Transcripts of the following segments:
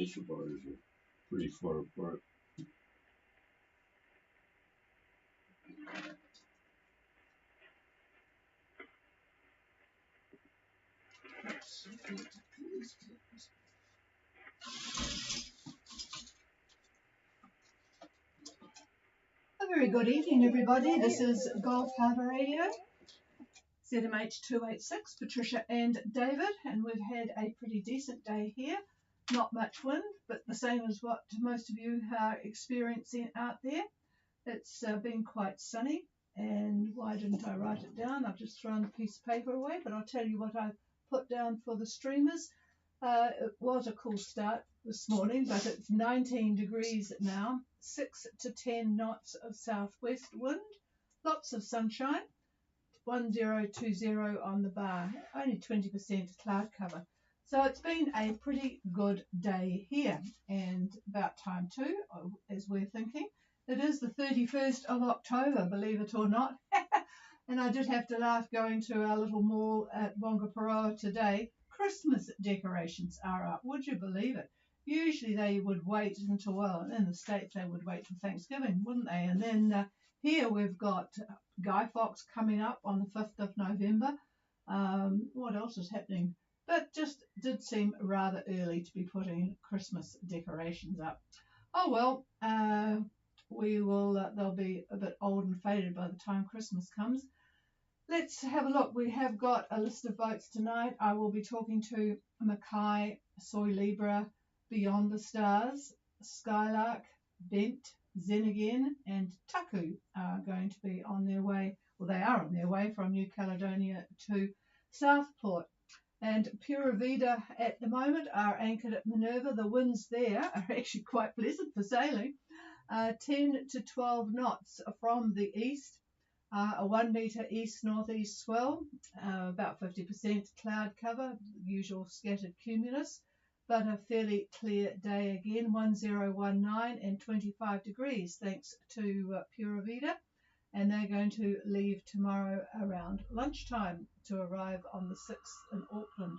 pressure bars are pretty far apart. A very good evening, everybody. This is Gulf Harbour Radio, ZMH 286, Patricia and David, and we've had a pretty decent day here. Not much wind, but the same as what most of you are experiencing out there. It's been quite sunny, and why didn't I write it down? I've just thrown a piece of paper away, but I'll tell you what I put down for the streamers. It was a cool start this morning, but it's 19 degrees now, 6 to 10 knots of southwest wind, lots of sunshine, 1020 on the bar, only 20% cloud cover. So it's been a pretty good day here, and about time too, as we're thinking. It is the 31st of October, believe it or not. And I did have to laugh going to our little mall at Wongaparoa today. Christmas decorations are up. Would you believe it? Usually they would wait until, well, in the States they would wait till Thanksgiving, wouldn't they? And then here we've got Guy Fawkes coming up on the 5th of November. What else is happening? But just did seem rather early to be putting Christmas decorations up. Oh well, we will. They'll be a bit old and faded by the time Christmas comes. Let's have a look. We have got a list of votes tonight. I will be talking to Mackay, Soy Libra, Beyond the Stars, Skylark, Bent, Zen Again, and Taku are going to be on their way. Well, they are on their way from New Caledonia to Southport. And Pura Vida at the moment are anchored at Minerva. The winds there are actually quite pleasant for sailing. 10 to 12 knots from the east, a 1 metre east-northeast swell, about 50% cloud cover, usual scattered cumulus, but a fairly clear day again, 1019 and 25 degrees thanks to Pura Vida. And they're going to leave tomorrow around lunchtime to arrive on the 6th in Auckland.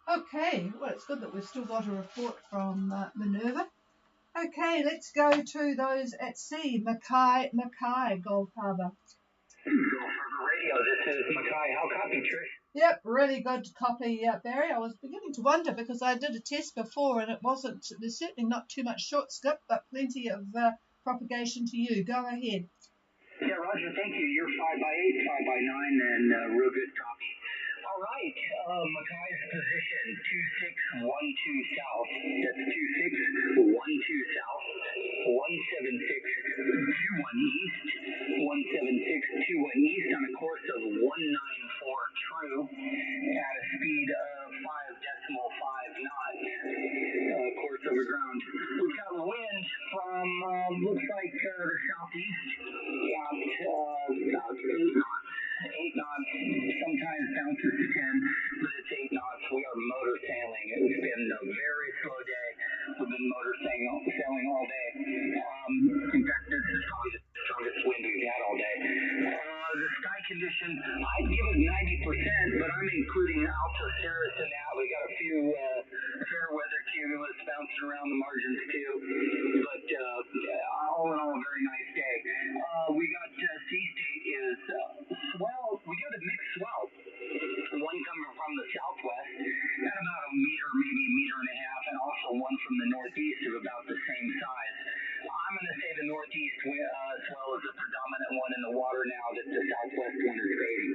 Okay, well, it's good that we've still got a report from Minerva. Okay, let's go to those at sea. Mackay, Gulf Harbour. Gulf Harbour Radio, this is Mackay. How copy, Trish? Yep, really good copy, Barry. I was beginning to wonder because I did a test before and there's certainly not too much short skip, but plenty of propagation to you. Go ahead. Yeah, Roger, thank you. You're 5x8, 5x9, and real good copy. All right, Mackay's position, 2612 south. That's 2612 south, 17621 east, 17621 east on a course of 194 true at a speed of 5.5 knots. Course over ground. We've got wind from, looks like the southeast at about 8 knots. 8 knots, sometimes bounces to 10, but it's 8 knots. We are motor sailing. It's been a very slow day. We've been motor sailing all day. In fact, this is probably the strongest wind we've had all day. The sky condition, I'd give it 90%, but I'm including Alto Cirrus in that. We got a few fair weather cumulus bouncing around the margins too, but all in all, a very nice day. We got sea state is swell. We got a mixed swell. One coming from the southwest at about a meter, maybe a meter and a half, and also one from the northeast of about the same size. I'm going to say the northeast swell is the predominant one in the water now that the southwest one is fading.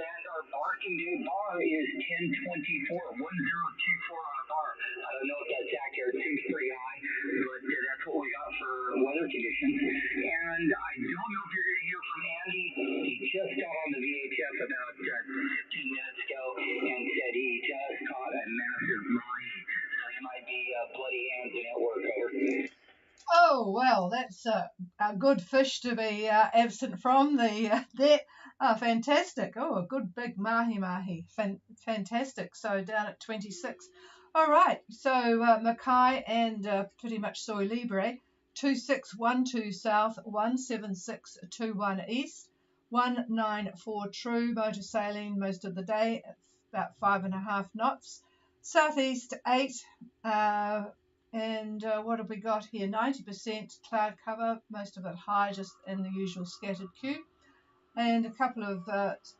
And our barking day bar is 1024, 1024 on a bar. I don't know if that's accurate. It seems pretty high, but that's what we got for weather conditions. And I don't know if you're going to hear from Andy. He just got on the VHF about 15 minutes ago and said he just caught a massive mahi. So he might be bloody hands and at work. Over. Oh, well, that's a good fish to be absent from there. Fantastic. Oh, a good big mahi. Fantastic. So down at 26. All right. So Mackay and pretty much Soy Libre, 2612 south, 17621 east, 194 true, motor sailing most of the day, about 5.5 knots. Southeast 8, And what have we got here? 90% cloud cover, most of it high, just in the usual scattered queue. And a couple of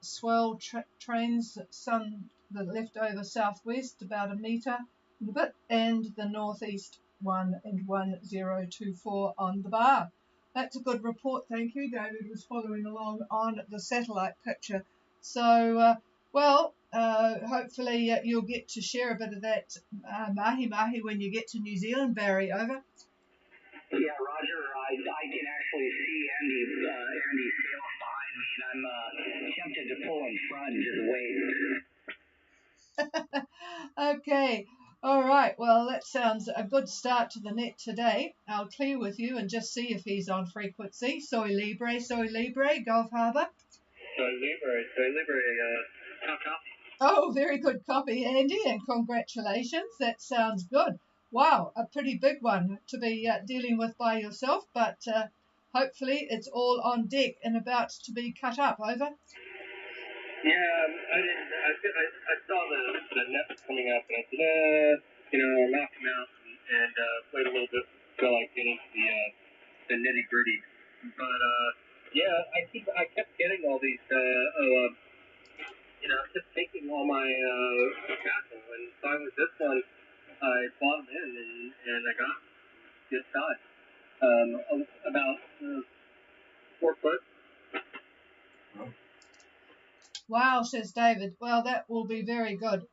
swell trains, some the leftover southwest, about a metre and a bit, and the northeast 1 and 1024 on the bar. That's a good report, thank you. David was following along on the satellite picture. So, hopefully you'll get to share a bit of that mahi-mahi when you get to New Zealand, Barry, over. Yeah, Roger. I can actually see Andy's sails behind me, and I'm tempted to pull in front and just wait. Okay. All right. Well, that sounds a good start to the net today. I'll clear with you and just see if he's on frequency. Soy Libre, Gulf Harbour. Soy Libre, top. Oh, very good copy, Andy, and congratulations. That sounds good. Wow, a pretty big one to be dealing with by yourself, but hopefully it's all on deck and about to be cut up. Over. Yeah, I saw the net coming up, and I said, knock him out and wait a little bit till I get into the nitty gritty. But yeah, I kept getting all these. I kept taking all my tackle, and finally this one, I bought them in, and I got good size. About 4 foot. Wow, says David. Well, that will be very good.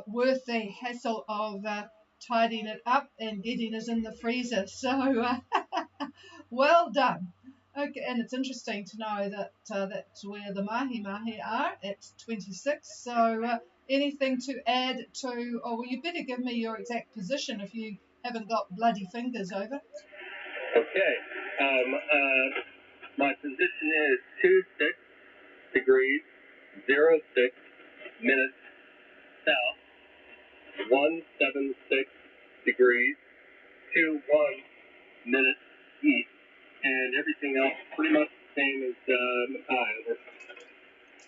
Worth the hassle of tidying it up and getting it in the freezer. So, well done. Okay, and it's interesting to know that that's where the mahi-mahi are at 26. So, anything to add to? Oh, well, you better give me your exact position if you haven't got bloody fingers, over. Okay. My position is 26 degrees 06 minutes south, 176 degrees 21 minutes east, and everything else pretty much the same as Mackay.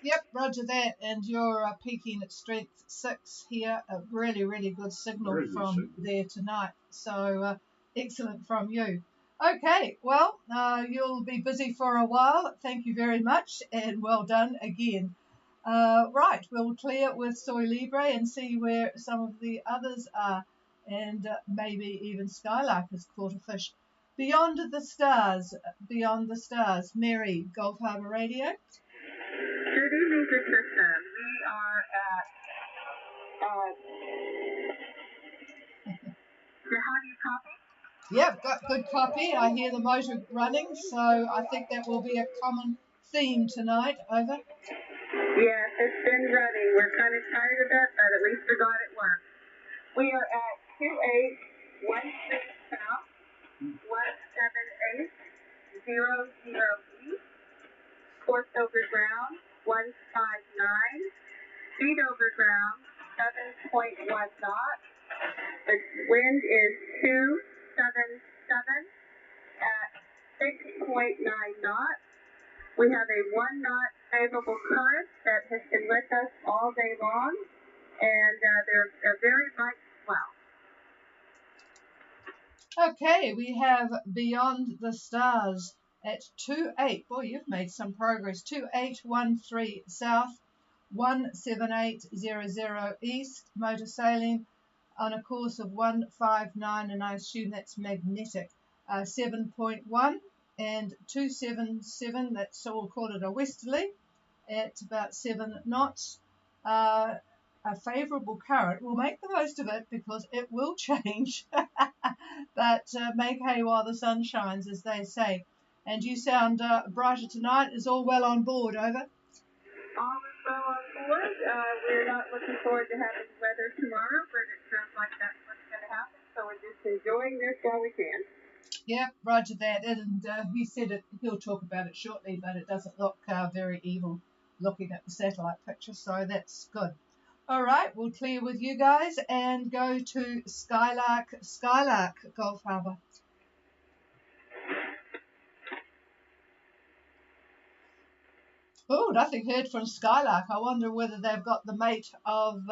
Yep, roger that. And you're peaking at strength 6 here. A really, really good signal from there tonight. So excellent from you. Okay, well, you'll be busy for a while. Thank you very much, and well done again. Right, we'll clear with Soy Libre and see where some of the others are, and maybe even Skylark has caught a fish. Beyond the stars, Mary, Gulf Harbour Radio. Good evening, Patricia. We are at, how do you copy? Yep, got good copy. I hear the motor running, so I think that will be a common theme tonight. Over. Yes, it's been running. We're kind of tired of it, but at least we got it worked. We are at 2813 south, 17800 east, course over ground 159, speed over ground 7.1 knots. The wind is 277 at 6.9 knots. We have a 1 knot favorable current that has been with us all day long, and there's a very light swell. Okay, we have Beyond the Stars at 28. Boy, you've made some progress. 2813 south, 17800 east, motor sailing on a course of 159, and I assume that's magnetic. 7.1 and 277, that's, so we'll call it a westerly, at about 7 knots. A favourable current. We'll make the most of it because it will change. But make hay while the sun shines, as they say. And you sound brighter tonight. Is all well on board, over? All is well on board. We're not looking forward to having weather tomorrow, but it sounds like that's what's going to happen. So we're just enjoying this while we can. Yeah, roger that. And he said it. He'll talk about it shortly, but it doesn't look very evil looking at the satellite picture, so that's good. All right, we'll clear with you guys and go to Skylark, Gulf Harbour. Oh, nothing heard from Skylark. I wonder whether they've got the mate of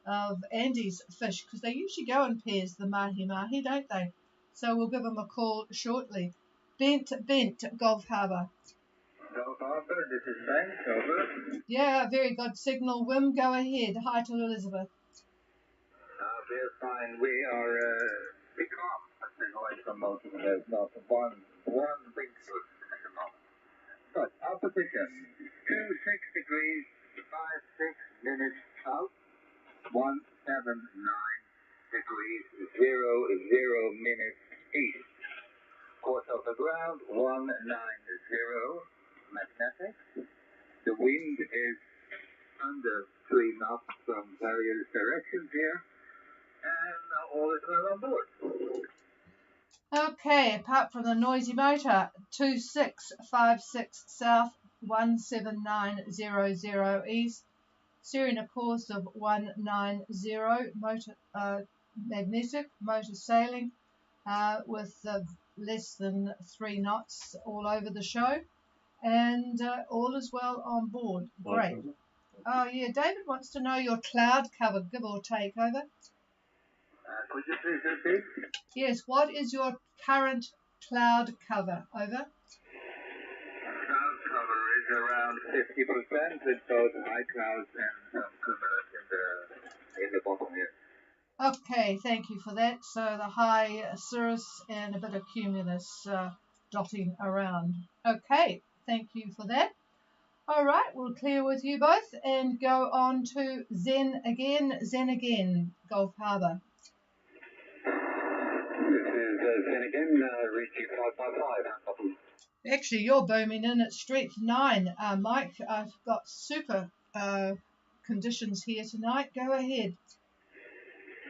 of Andy's fish, because they usually go in pairs, the mahi-mahi, don't they? So we'll give him a call shortly. Bent, Gulf Harbour. Gulf Harbour, this is Frank, over. Yeah, very good signal. Wim, go ahead. Hi to Elizabeth. We're fine. We are pretty calm. I think away from most of it. There's not one big foot at the moment. But our position, 26 degrees, 56 minutes south, 179 degrees, 00 minutes east. Course of the ground, 190 magnetic. The wind is under 3 knots from various directions here. And all is well on board. Okay, apart from the noisy motor, 2656 south, 17900 east, steering a course of 190, motor magnetic, motor sailing with less than 3 knots all over the show, and all is well on board. Great. Oh yeah, David wants to know your cloud cover, give or take, over. Could you please repeat? Yes, what is your current cloud cover, over? Cloud cover is around 50% with both high clouds and some cumulus in the bottom here. Okay, thank you for that. So the high cirrus and a bit of cumulus dotting around. Okay, thank you for that. All right, we'll clear with you both and go on to Zen again, Gulf Harbour. This is Zen again, reaching 555. Actually, you're booming in at Street 9, Mike. I've got super conditions here tonight. Go ahead.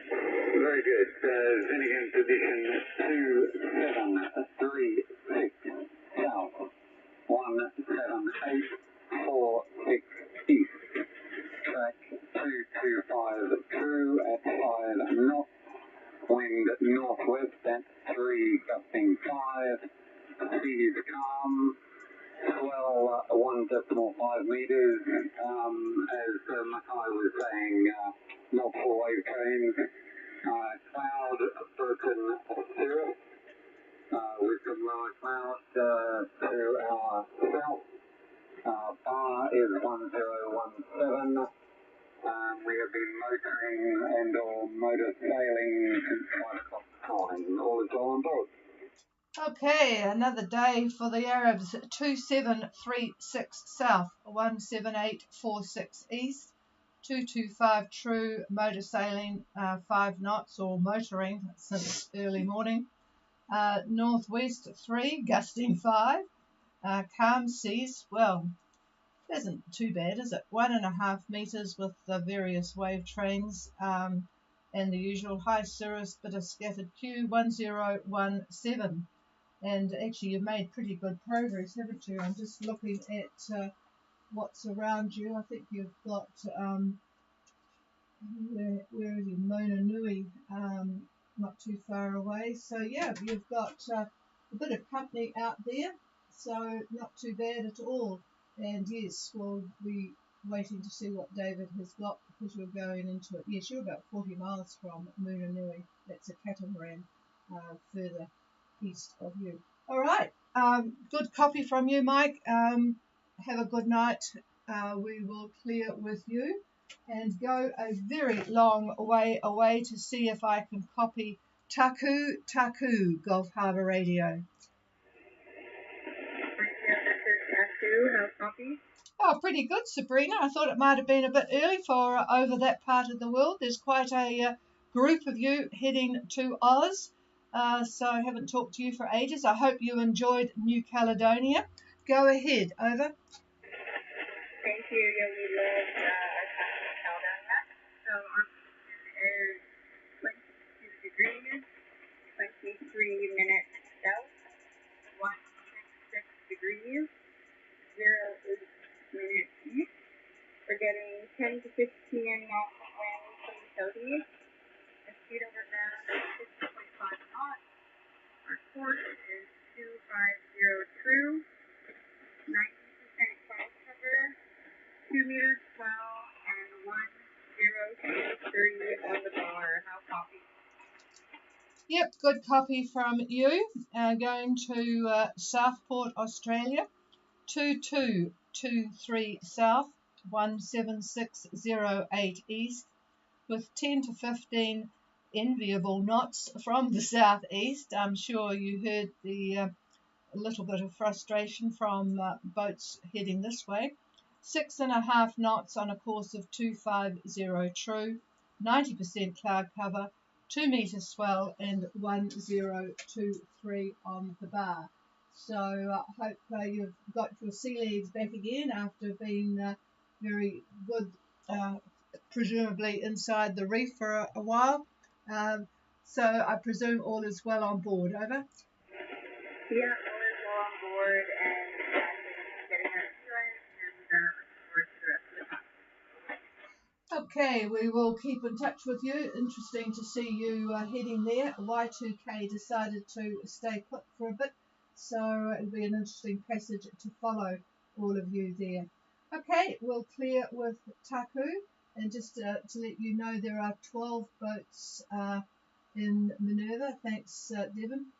Very good. Zen again, position 2736 south, 17846 east. Track 225 true at 5 knots. Wind northwest at 3 gusting 5. Sea is calm. Swell 1.5 meters. As Mackay was saying, multiple wave trains. Cloud broken cirrus with some lower clouds to our south. Bar is 1017. We have been motoring and or motor sailing since 5 o'clock this morning. All is well on board. Okay, another day for the Arabs. 2736 south, 17846 east, 225 true, motor sailing 5 knots or motoring since early morning. Northwest 3, gusting 5. Calm seas, well, isn't too bad, is it? 1.5 meters with the various wave trains and the usual high cirrus, bit of scattered Q, 1017. And actually, you've made pretty good progress, haven't you? I'm just looking at what's around you. I think you've got, where is he? Mona Nui, not too far away. So, yeah, you've got a bit of company out there, so not too bad at all. And, yes, we'll be waiting to see what David has got because you're going into it. Yes, you're about 40 miles from Mona Nui. That's a catamaran further east of you. All right. Good copy from you, Mike. Have a good night. We will clear with you and go a very long way away to see if I can copy Taku, Gulf Harbour Radio. How copy? Oh, pretty good, Sabrina. I thought it might have been a bit early for over that part of the world. There's quite a group of you heading to Oz. So I haven't talked to you for ages. I hope you enjoyed New Caledonia. Go ahead, over. Thank you. Yeah, we love our time in Caledonia. So our position is 22 degrees, 23 minutes south, 166 degrees, 0 minutes east. We're getting 10 to 15 knots of wind from the southeast. The speed over ground is 6.5 knots. Our course is 250 true, 90% cloud cover, 2 meters swell, and 1063 three on the bar. How copy? Yep, good copy from you. Going to Southport, Australia. 2223 South, 17608 East, with 10 to 15 enviable knots from the southeast. I'm sure you heard the little bit of frustration from boats heading this way. 6.5 knots on a course of 250 true, 90% cloud cover, 2 metre swell, and 1023 on the bar. So I hope you've got your sea legs back again after being very good, presumably inside the reef for a while. So I presume all is well on board. Over. Yeah, all is well on board, and getting our insurance and looking forward to the rest of the time. Okay, we will keep in touch with you. Interesting to see you heading there. Y2K decided to stay put for a bit, so it'll be an interesting passage to follow all of you there. Okay, we'll clear with Taku, and just to let you know, there are 12 boats in Minerva. Thanks, Devon,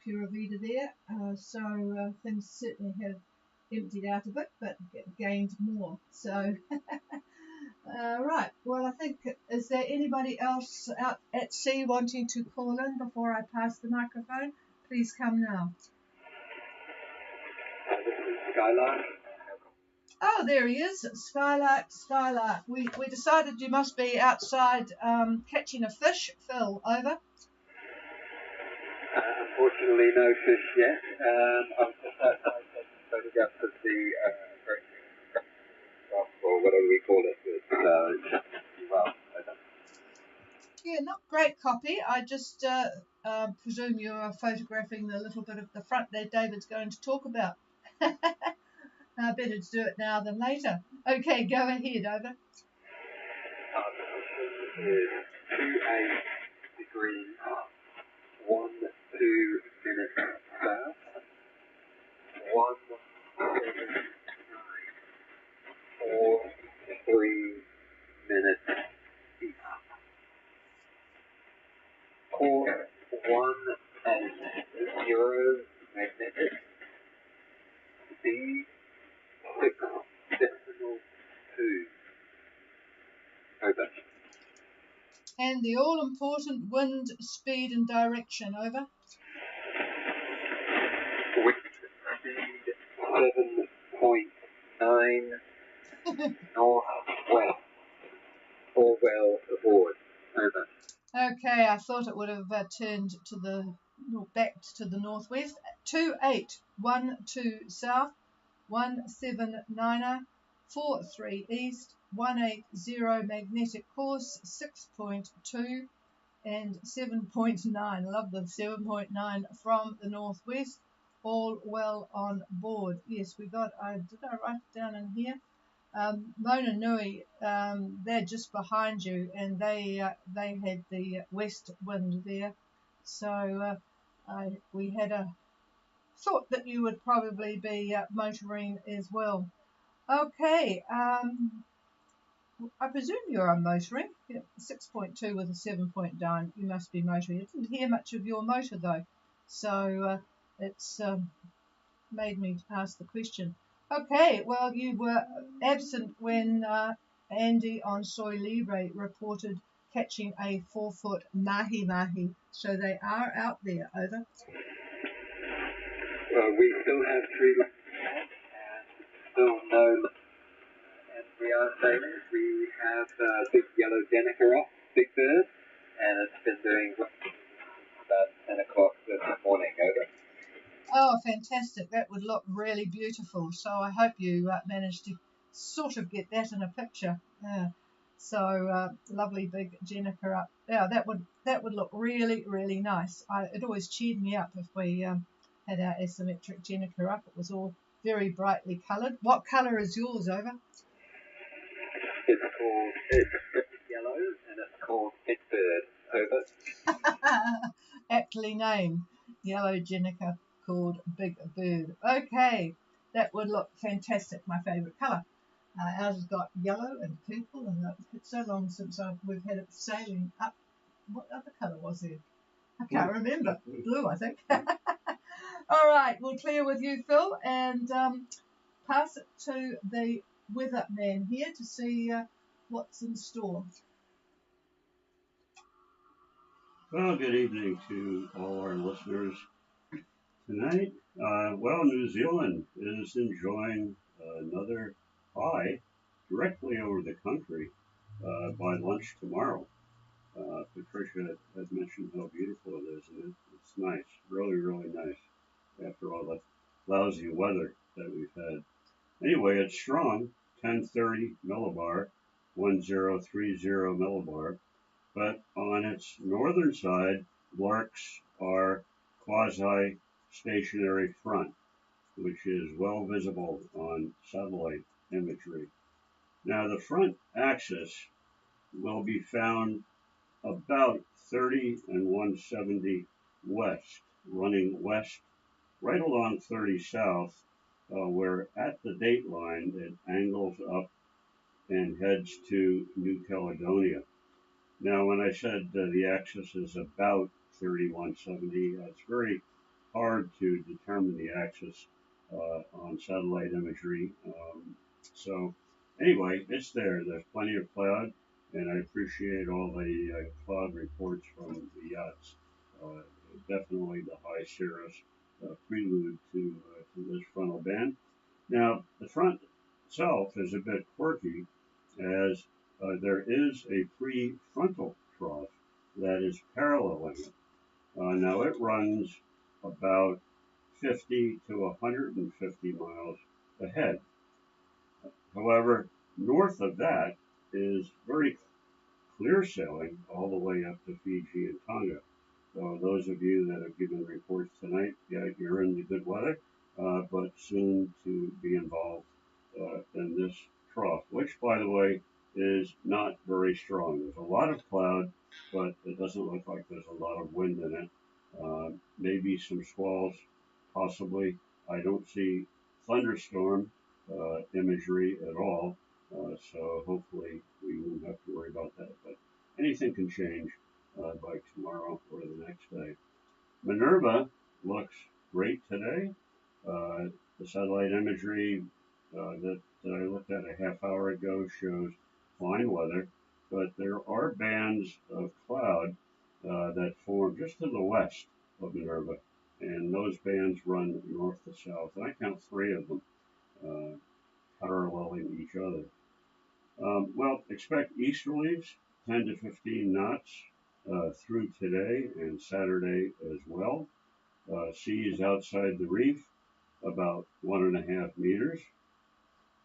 Pura Vida there. So things certainly have emptied out a bit, but gained more. So. Right, well, I think, is there anybody else out at sea wanting to call in before I pass the microphone? Please come now. Skylark. Oh, there he is, Skylark. We decided you must be outside catching a fish. Phil, over. Unfortunately, no fish yet. I'm just outside taking photographs of the or whatever we call it. Yeah, not great copy. I just presume you're photographing the little bit of the front that David's going to talk about. Better to do it now than later. Okay, go ahead, over. Is 28 degrees, 1 2 minutes south, 1 4 3 minutes east. Course 180 magnetic. Speed 6.2. Over. And the all-important wind, speed and direction, over. Wind speed 7.9 northwest. All well aboard. Over. Okay, I thought it would have turned to the back to the northwest. 2812 south, 17943 east, 180 magnetic course, 6.2 and 7.9. Love the 7.9 from the northwest. All well on board. Yes, we got. Did I write it down in here? Mona Nui, they're just behind you, and they had the west wind there, so we had a thought that you would probably be motoring as well. Okay, I presume you're on motoring. 6.2 with a 7.9. You must be motoring. I didn't hear much of your motor though, so it's made me ask the question. Okay, well, you were absent when Andy on Soy Libre reported catching a 4-foot mahi-mahi. So they are out there, over. We still have 3 left and still no. And we are sailing. We have big yellow Denica off, big bird, and it's been doing about 10 o'clock this morning, over. Oh, fantastic. That would look really beautiful. So I hope you managed to sort of get that in a picture. Yeah. So lovely big Jenica up. Yeah, that would look really, really nice. It always cheered me up if we had our asymmetric Jenica up. It was all very brightly coloured. What colour is yours, over? It's yellow and it's called Big Bird, over. Aptly named. Yellow Jenica called Big Bird. Okay, that would look fantastic, my favourite colour. Ours has got yellow and purple, and it's so long since we've had it sailing up. What other colour was there? I can't remember. Blue, I think. All right, we'll clear with you, Phil, and pass it to the weather man here to see what's in store. Well, good evening to all our listeners tonight. Well, New Zealand is enjoying another high directly over the country by lunch tomorrow. Patricia had mentioned how beautiful it is, and it's nice, really, really nice after all the lousy weather that we've had. Anyway, it's strong, 1030 millibar, 1030 millibar, but on its northern side, Larks are quasi-stationary front, which is well visible on satellite imagery. Now, the front axis will be found about 30 and 170 west, running west right along 30 south, where at the date line it angles up and heads to New Caledonia. Now, when I said the axis is about 3170, that's very hard to determine the axis on satellite imagery. So anyway, it's there. There's plenty of cloud, and I appreciate all the cloud reports from the yachts. Definitely the high cirrus prelude to this frontal band. Now, the front itself is a bit quirky, as there is a prefrontal trough that is paralleling it. Now, it runs about 50 to 150 miles ahead. However, north of that is very clear sailing all the way up to Fiji and Tonga. So those of you that have given reports tonight, yeah, you're in the good weather, but soon to be involved in this trough, which, by the way, is not very strong. There's a lot of cloud, but it doesn't look like there's a lot of wind in it. Maybe some squalls, possibly. I don't see thunderstorm imagery at all, so hopefully we won't have to worry about that. But anything can change by tomorrow or the next day. Minerva looks great today. The satellite imagery that I looked at a half hour ago shows fine weather, but there are bands of cloud that form just to the west of Minerva, and those bands run north to south. And I count three of them paralleling each other. Well, expect easterlies, 10 to 15 knots through today and Saturday as well. Seas outside the reef, about 1.5 meters.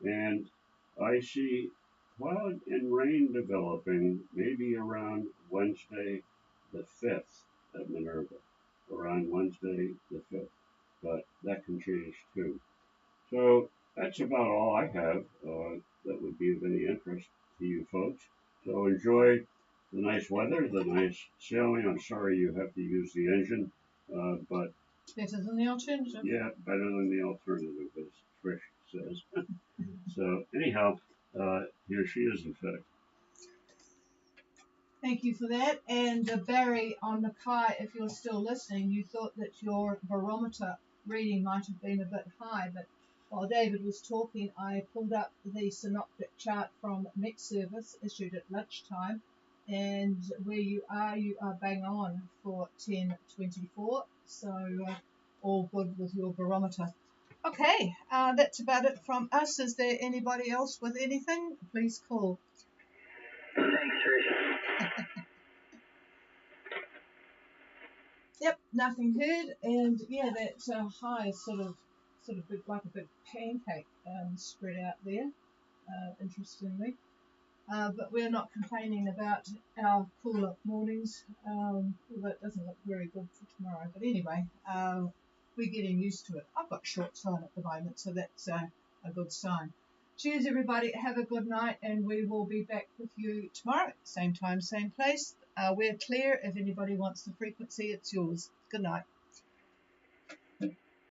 And I see cloud and rain developing maybe around Wednesday the 5th at Minerva, around Wednesday the 5th. But that can change too. So that's about all I have that would be of any interest to you folks. So enjoy the nice weather, the nice sailing. I'm sorry you have to use the engine, but better than the alternative. Yeah, better than the alternative, as Trish says. So anyhow, here she is, in fact. Thank you for that. And Barry on Mackay, if you're still listening, you thought that your barometer reading might have been a bit high, but while David was talking, I pulled up the synoptic chart from Met Service issued at lunchtime, and where you are bang on for 10:24. So all good with your barometer. Okay, that's about it from us. Is there anybody else with anything? Please call. Thanks, Trish. Yep, nothing heard, and yeah, that high is sort of big, like a big pancake spread out there. Interestingly, but we're not complaining about our cooler mornings. That doesn't look very good for tomorrow. But anyway, we're getting used to it. I've got shorts on at the moment, so that's a good sign. Cheers, everybody. Have a good night, and we will be back with you tomorrow. Same time, same place. We're clear. If anybody wants the frequency, it's yours. Good night.